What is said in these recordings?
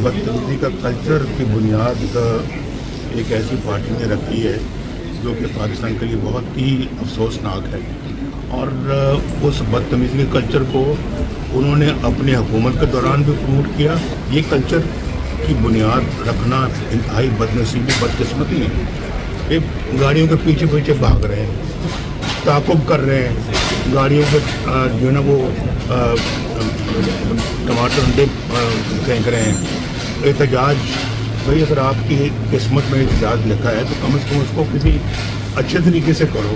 बदतमीजी का कल्चर की बुनियाद एक ऐसी पार्टी ने रखी है जो कि पाकिस्तान के लिए बहुत ही अफसोसनाक है, और उस बदतमीजी के कल्चर को उन्होंने अपनी हुकूमत के दौरान भी प्रमोट किया। ये कल्चर की बुनियाद रखना इंतहाई बदनसीबी, बदकिस्मती है। ये गाड़ियों के पीछे पीछे भाग रहे हैं, ताक़ुब कर रहे हैं, गाड़ियों पे जो है ना वो टमाटर अंडे फेंक रहे हैं। एहतजाज, भाई अगर आपकी किस्मत में एहतजाज लिखा है तो कम से कम उसको किसी अच्छे तरीके से करो।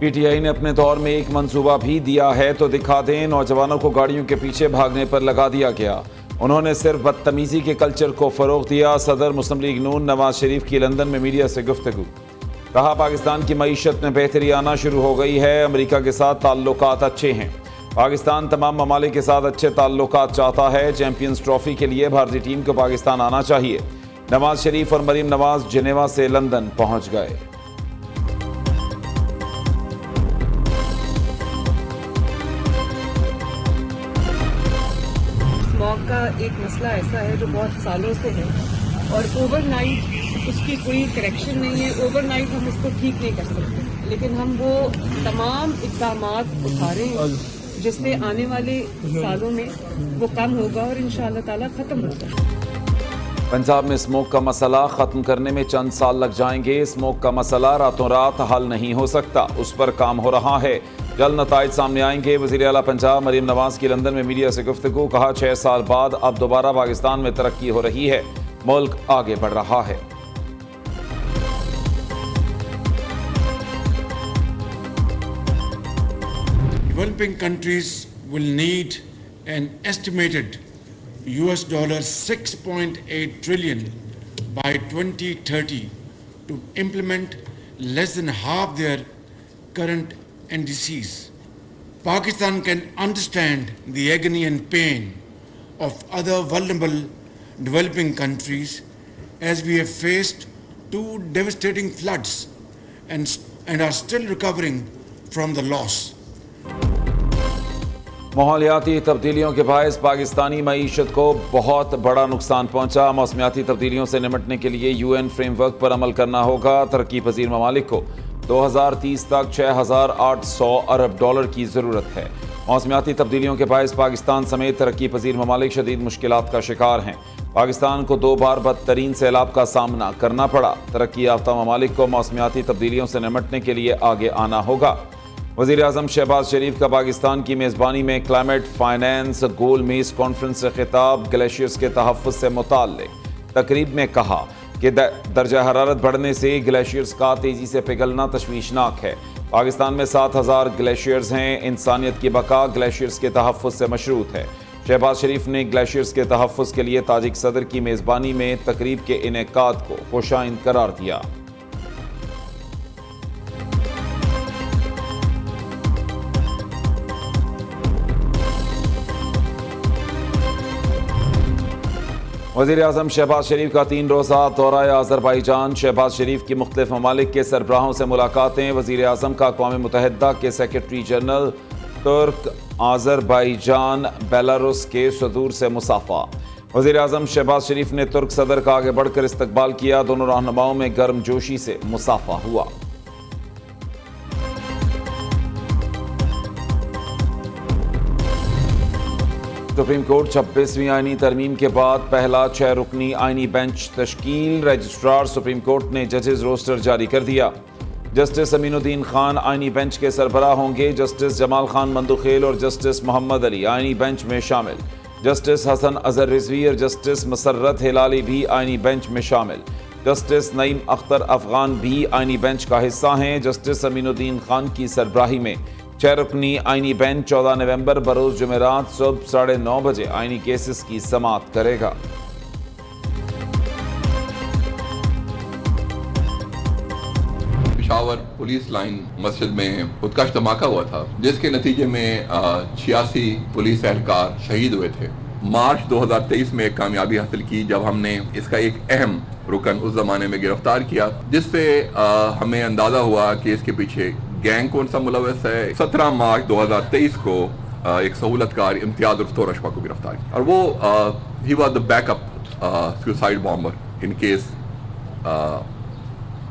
पीटीआई ने अपने दौर में एक मंसूबा भी दिया है तो दिखा दें। नौजवानों को गाड़ियों के पीछे भागने पर लगा दिया गया। उन्होंने सिर्फ बदतमीजी के कल्चर को फरोग दिया। सदर मुस्लिम लीग नून नवाज शरीफ की लंदन में मीडिया से गुफ्तगू। कहा, पाकिस्तान की मईशत में बेहतरी आना शुरू हो गई है। अमेरिका के साथ ताल्लुकात अच्छे हैं। पाकिस्तान तमाम ममालिक के साथ अच्छे ताल्लुकात चाहता है। चैंपियंस ट्रॉफी के लिए भारतीय टीम को पाकिस्तान आना चाहिए। नवाज शरीफ और मरीम नवाज जिनेवा से लंदन पहुंच गए। स्मॉग का एक मसला ऐसा है जो बहुत सालों से है और ओवरनाइट उसकी कोई करेक्शन नहीं है। ओवरनाइट हम उसको ठीक नहीं कर सकते, लेकिन हम वो तमाम इक़दामात उठा रहे हैं जिससे आने वाले सालों में वो कम होगा और इंशाअल्लाह ताला ख़त्म होगा। पंजाब में स्मोक का मसला ख़त्म करने में चंद साल लग जाएंगे। स्मोक का मसला रातों रात हल नहीं हो सकता, उस पर काम हो रहा है। जल्द नताइज सामने आएंगे। वज़ीर आला पंजाब मरीम नवाज की लंदन में मीडिया से गुफ्तगू। कहा, 6 साल बाद अब दोबारा पाकिस्तान में तरक्की हो रही है, मुल्क आगे बढ़ रहा है। Developing countries will need an estimated $6.8 trillion by 2030 to implement less than half their current NDCs. Pakistan can understand the agony and pain of other vulnerable developing countries as we have faced 2 devastating floods and are still recovering from the loss. माहौलियाती तब्दीलियों के बायस पाकिस्तानी मईशत को बहुत बड़ा नुकसान पहुंचा। मौसमियाती तब्दीलियों से निपटने के लिए UN फ्रेमवर्क पर अमल करना होगा। तरक्की पजीर ममालिक को 2030 तक $6,800 अरब की ज़रूरत है। मौसमियाती तब्दीलियों के बायस पाकिस्तान समेत तरक्की पजीर ममालिक शदीद मुश्किलात का शिकार हैं। पाकिस्तान को 2 बार बदतरीन सैलाब का सामना करना पड़ा। तरक्की याफ्ता ममालिक को मौसमियाती तब्दीलियों से निपटने के लिए आगे आना होगा। वज़ीर आज़म शहबाज शरीफ का पाकिस्तान की मेज़बानी में क्लाइमेट फाइनेंस गोल मेज़ कॉन्फ्रेंस से खिताब। ग्लेशियर्स के तहफ़्फ़ुज़ से मुताल्लिक़ तकरीब में कहा कि दर्जा हरारत बढ़ने से ग्लेशियर्स का तेज़ी से पिघलना तशवीशनाक है। पाकिस्तान में 7,000 ग्लेशियर्स हैं। इंसानियत की बका ग्लेशियर्स के तहफ़्फ़ुज़ से मशरूत है। शहबाज शरीफ ने ग्लेशियर्स के तहफ़्फ़ुज़ के लिए ताजिक सदर की मेज़बानी में तकरीब के इनेकाद को खुशाइंद करार दिया। वज़ीर आज़म शहबाज शरीफ का 3 रोज़ा दौरा अज़रबैजान। शहबाज शरीफ की मुख्तलिफ ममालिक के सरबराहों से मुलाकातें। वज़ीर आज़म का अक़वाम मुत्तहिदा के सेक्रेटरी जनरल तुर्क अज़रबैजान बेलारूस के सदूर से मुसाफ़ा। वज़ीर आज़म शहबाज शरीफ ने तुर्क सदर का आगे बढ़कर इस्तकबाल किया। दोनों रहनुमाओं में गर्मजोशी से मुसाफ़ा हुआ। सुप्रीम कोर्ट 26वीं आईनी तरमीम के बाद पहला 6 रुकनी आईनी बेंच तश्कील। रजिस्ट्रार सुप्रीम कोर्ट ने जजेस रोस्टर जारी कर दिया। जस्टिस अमीनुद्दीन खान आईनी बेंच के सरबराह होंगे। जस्टिस जमाल खान मंदुखेल और जस्टिस मोहम्मद अली आईनी बेंच में शामिल। जस्टिस हसन अजहर रिजवी और जस्टिस मसर्रत हिलाली भी आईनी बेंच में शामिल। जस्टिस नईम अख्तर अफगान भी आईनी बेंच का हिस्सा हैं। जस्टिस अमीनुद्दीन खान की सरबराही में 6 रुकनी आईनी बेंच 14 नवंबर बरोज़ जुमेरात सुबह 9:30 बजे आईनी केसेस की समाअत करेगा। पेशावर पुलिस लाइन मस्जिद में खुदकश धमाका हुआ था, जिसके नतीजे में 86 पुलिस एहलकार शहीद हुए थे। मार्च 2023 में एक कामयाबी हासिल की जब हमने इसका एक अहम रुकन उस जमाने में गिरफ्तार किया, जिससे हमें अंदाजा हुआ कि इसके पीछे गैंग कौन सा मुलव्वस है। 17 मार्च 2023 को एक सहूलतकार इम्तियाज उर्फ तोरशपा को गिरफ्तार किया, और वो he was the backup suicide bomber in case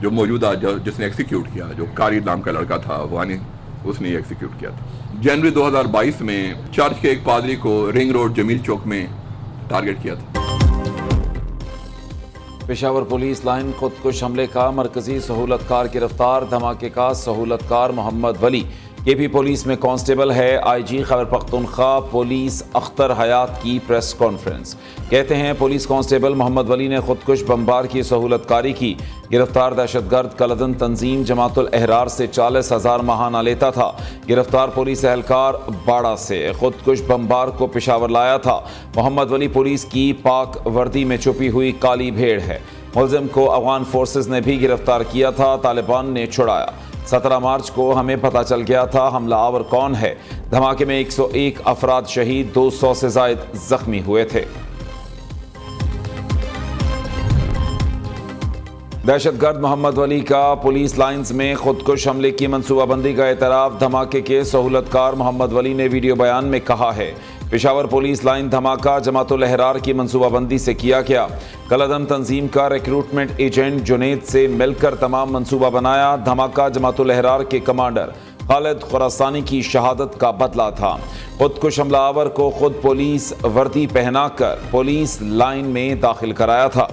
जो मौजूदा जिसने एग्जीक्यूट किया, जो कारी नाम का लड़का था अफगानी, उसने ये एग्जीक्यूट किया था। जनवरी 2022 में चर्च के एक पादरी को रिंग रोड जमील चौक में टारगेट किया था। पेशावर पुलिस लाइन खुदकुश हमले का मरकजी सहूलतकार गिरफ्तार, धमाके का सहूलतकार मोहम्मद वली केपी पुलिस में कांस्टेबल है। आईजी खैबर पख्तूनख्वा पुलिस अख्तर हयात की प्रेस कॉन्फ्रेंस। कहते हैं पुलिस कांस्टेबल मोहम्मद वली ने खुदकुश बमबार की सहूलतकारी की। गिरफ्तार दहशतगर्द कलदन तंजीम जमातुल अहरार से 40,000 माहाना लेता था। गिरफ्तार पुलिस एहलकार बाड़ा से खुदकुश बमबार को पेशावर लाया था। मोहम्मद वली पुलिस की पाक वर्दी में छुपी हुई काली भेड़ है। मुलजिम को अफगान फोर्सेस ने भी गिरफ्तार किया था, तालिबान ने छुड़ाया। 17 मार्च को हमें पता चल गया था हमला आवर कौन है। धमाके में 101 अफराद शहीद, 200 से जायद जख्मी हुए थे। दहशतगर्द मोहम्मद वली का पुलिस लाइंस में खुदकुश हमले की मनसूबाबंदी का एतराफ़। धमाके के सहूलतकार मोहम्मद वली ने वीडियो बयान में कहा है, पेशावर पुलिस लाइन धमाका जमातुल अहरार की मनसूबाबंदी से किया गया। कलदन तंजीम का रिक्रूटमेंट एजेंट जुनैद से मिलकर तमाम मनसूबा बनाया। धमाका जमातुल अहरार के कमांडर खालिद खुरासानी की शहादत का बदला था। खुदकुश हमलावर को खुद पुलिस वर्दी पहनाकर पुलिस लाइन में दाखिल कराया था।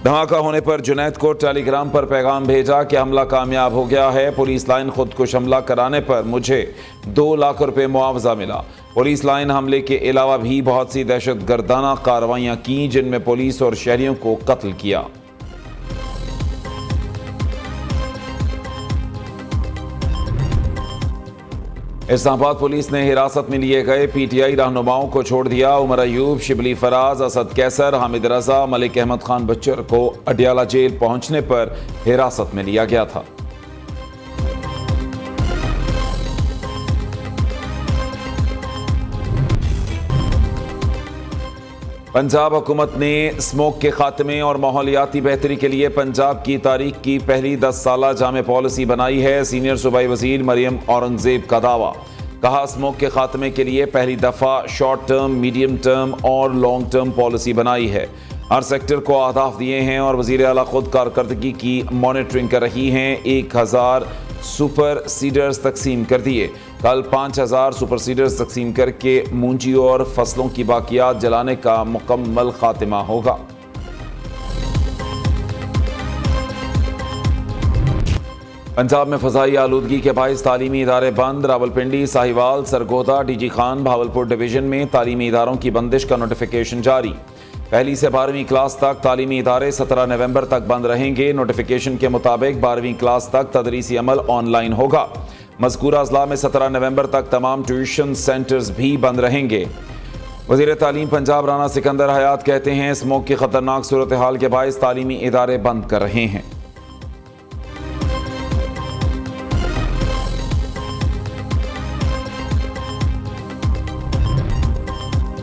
धमाका होने पर जुनैद को टेलीग्राम पर पैगाम भेजा कि हमला कामयाब हो गया है। पुलिस लाइन खुदकुश हमला कराने पर मुझे 2 लाख रुपए मुआवजा मिला। पुलिस लाइन हमले के अलावा भी बहुत सी दहशतगर्दाना कार्रवाइयाँ की, जिनमें पुलिस और शहरियों को कत्ल किया। इस्लामाबाद पुलिस ने हिरासत में लिए गए पीटीआई रहनुमाओं को छोड़ दिया। उमर अयूब, शिबली फराज, असद कैसर, हामिद रजा, मलिक अहमद खान बच्चर को अडियाला जेल पहुंचने पर हिरासत में लिया गया था। पंजाब हुकूमत ने स्मोक के खात्मे और माहौलियाती बेहतरी के लिए पंजाब की तारीख की पहली 10 साला जामे पॉलिसी बनाई है। सीनियर सूबाई वजीर मरियम औरंगजेब का दावा। कहा, स्मोक के खात्मे के लिए पहली दफ़ा शॉर्ट टर्म, मीडियम टर्म और लॉन्ग टर्म पॉलिसी बनाई है। हर सेक्टर को अहदाफ दिए हैं और वज़ीर आला खुद कारकर्दगी की मॉनिटरिंग कर रही हैं। 1000 सुपर सीडर्स तकसीम कर दिए। कल 5000 सुपर सीडर्स तकसीम करके मूंजी और फसलों की बाकियात जलाने का मुकम्मल खात्मा होगा। पंजाब में फ़ज़ाई आलूदगी के बाइस तालीमी इदारे बंद। रावलपिंडी, साहिवाल, सरगोदा, डीजी खान, भावलपुर डिवीज़न में तालीमी इदारों की बंदिश का नोटिफिकेशन जारी। पहली से 12वीं क्लास तक तालीमी इदारे 17 नवंबर तक बंद रहेंगे। नोटिफिकेशन के मुताबिक 12वीं क्लास तक तदरीसी अमल ऑनलाइन होगा। मज़कूरा अज़ला में 17 नवंबर तक तमाम ट्यूशन सेंटर्स भी बंद रहेंगे। वज़ीर तालीम पंजाब राना सिकंदर हयात कहते हैं, स्मोक की ख़तरनाक सूरत हाल के बाइस तालीमी इदारे बंद कर रहे हैं।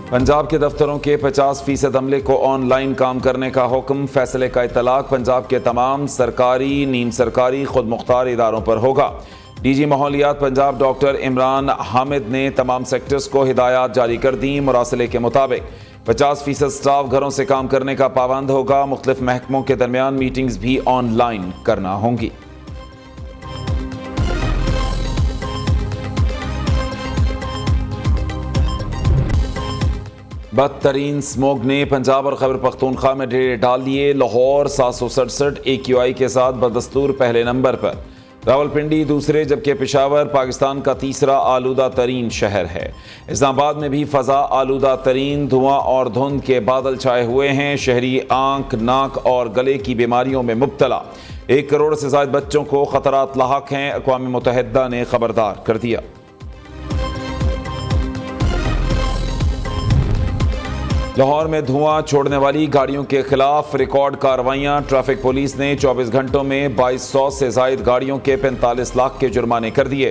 पंजाब के दफ्तरों के 50% अमले को ऑनलाइन काम करने का हुक्म। फैसले का इतलाक पंजाब के तमाम सरकारी, नीम सरकारी, खुद मुख्तार इदारों पर होगा। डीजी माहौलियात पंजाब डॉक्टर इमरान हामिद ने तमाम सेक्टर्स को हिदायत जारी कर दी। मुरासले के मुताबिक 50% स्टाफ घरों से काम करने का पाबंद होगा। मुख्तलिफ महकमों के दरमियान मीटिंग्स भी ऑनलाइन करना होंगी। बदतरीन स्मोक ने पंजाब और खैबर पख्तूनख्वा में ढेर डाल दिए। लाहौर 767 AQI के साथ बदस्तूर पहले नंबर पर, रावलपिंडी दूसरे, जबकि पेशावर पाकिस्तान का तीसरा आलूदा तरीन शहर है। इस्लामाबाद में भी फ़ज़ा आलूदा तरीन, धुआं और धुंध के बादल छाए हुए हैं। शहरी आंख, नाक और गले की बीमारियों में मुब्तला। 1 करोड़ से ज़ायद बच्चों को ख़तरात लाहक हैं। अक़वाम मुत्तहिदा ने खबरदार कर दिया। लाहौर में धुआं छोड़ने वाली गाड़ियों के खिलाफ रिकॉर्ड कार्रवाइयां। ट्रैफिक पुलिस ने 24 घंटों में 2200 से जायद गाड़ियों के 45 लाख के जुर्माने कर दिए।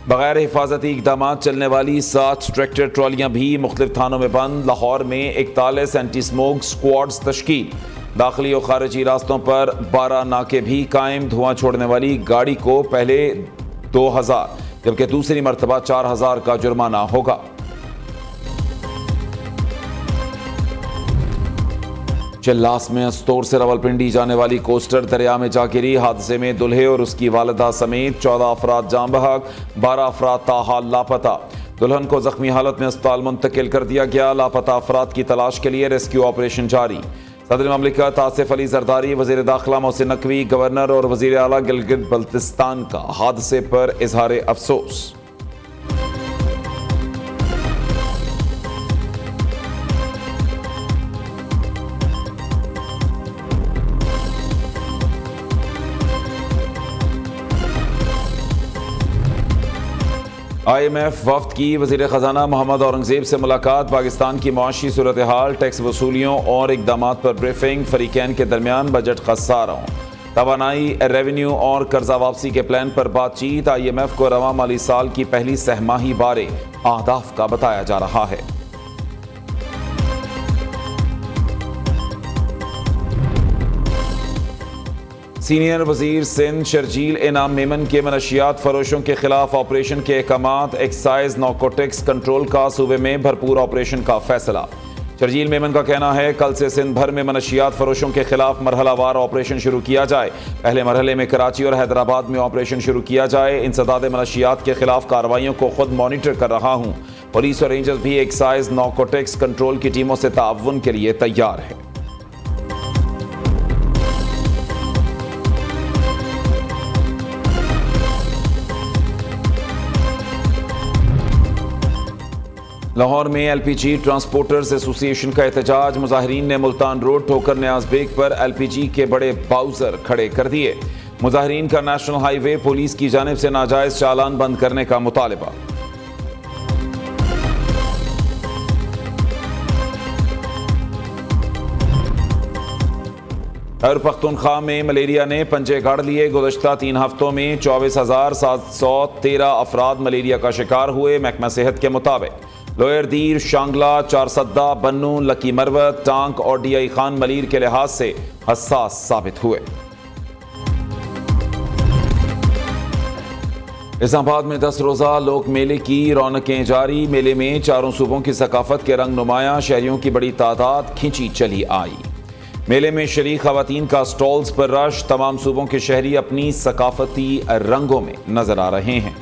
बगैर हिफाजती इक़दाम चलने वाली 7 ट्रैक्टर ट्रॉलियां भी मुख्तलिफ थानों में बंद। लाहौर में 41 एंटी स्मोक स्क्वाड्स तश्कील। दाखिली और खारिजी रास्तों पर 12 नाके भी कायम। धुआं छोड़ने वाली गाड़ी को पहले 2000 जबकि दूसरी मरतबा 4000 का जुर्माना होगा। چلاس میں استور سے راولپنڈی جانے والی کوسٹر دریا میں جا گری. حادثے میں دلہے اور اس کی والدہ سمیت 14 افراد جاں بحق، 12 افراد تاحال لاپتہ. دلہن کو زخمی حالت میں اسپتال منتقل کر دیا گیا. لاپتہ افراد کی تلاش کے لیے ریسکیو آپریشن جاری. صدر مملکت آصف علی زرداری، وزیر داخلہ محسن نقوی، گورنر اور وزیر اعلیٰ گلگت بلتستان کا حادثے پر اظہار افسوس. IMF وفد کی وزیر خزانہ محمد اورنگزیب سے ملاقات. پاکستان کی معاشی صورتحال، ٹیکس وصولیوں اور اقدامات پر بریفنگ. فریقین کے درمیان بجٹ خساروں، توانائی، ریونیو اور قرضہ واپسی کے پلان پر بات چیت. IMF کو رواں مالی سال کی پہلی سہ ماہی بارے اہداف کا بتایا جا رہا ہے. سینئر وزیر سندھ شرجیل انعام میمن کے منشیات فروشوں کے خلاف آپریشن کے احکامات. ایکسائز نارکوٹکس کنٹرول کا صوبے میں بھرپور آپریشن کا فیصلہ. شرجیل میمن کا کہنا ہے کل سے سندھ بھر میں منشیات فروشوں کے خلاف مرحلہ وار آپریشن شروع کیا جائے. پہلے مرحلے میں کراچی اور حیدرآباد میں آپریشن شروع کیا جائے. انسداد منشیات کے خلاف کارروائیوں کو خود مانیٹر کر رہا ہوں. پولیس اور رینجرز بھی ایکسائز نارکوٹکس کنٹرول کی ٹیموں سے تعاون کے لیے تیار ہے. لاہور میں LPG ٹرانسپورٹرز ایسوسی ایشن کا احتجاج. مظاہرین نے ملتان روڈ ٹھوکر نیاز بیگ پر LPG کے بڑے باؤزر کھڑے کر دیے. مظاہرین کا نیشنل ہائی وے پولیس کی جانب سے ناجائز چالان بند کرنے کا مطالبہ. خیبر پختونخوا میں ملیریا نے پنجے گاڑ لیے. گزشتہ 3 ہفتوں میں 24,713 افراد ملیریا کا شکار ہوئے. محکمہ صحت کے مطابق لوئر دیر، شانگلہ، چارسدہ، بنو، لکی مروت، ٹانک اور DI خان ملیر کے لحاظ سے حساس ثابت ہوئے. اسلام آباد میں 10 روزہ لوک میلے کی رونقیں جاری. میلے میں چاروں صوبوں کی ثقافت کے رنگ نمایاں. شہریوں کی بڑی تعداد کھینچی چلی آئی. میلے میں شریک خواتین کا سٹالز پر رش. تمام صوبوں کے شہری اپنی ثقافتی رنگوں میں نظر آ رہے ہیں.